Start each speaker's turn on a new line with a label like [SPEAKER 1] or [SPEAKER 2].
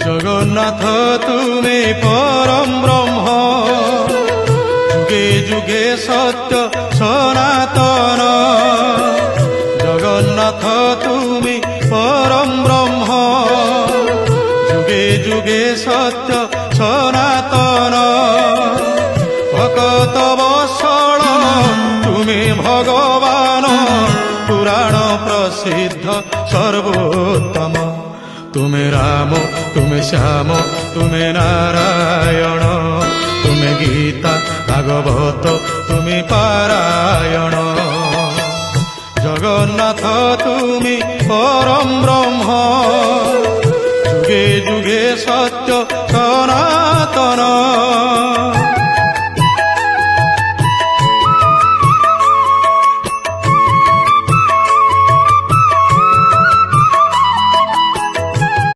[SPEAKER 1] জগন্নাথ তুমি পরম ব্রহ্ম, যুগে যুগে সত্য সনাতন। জগন্নাথ তুমি পরম ব্রহ্ম, যুগে যুগে সত্য সনাতন। ভকত বৎসল তুমি ভগবান, পুরাণ প্রসিদ্ধ সর্বোত্তম। তুমি রাম তুমি শ্যাম তুমি নারায়ণ, তুমি গীতা ভাগবত তুমি পারায়ণ। জগন্নাথ তুমি পরম ব্রহ্ম, যুগে যুগে সত্য সনাতন।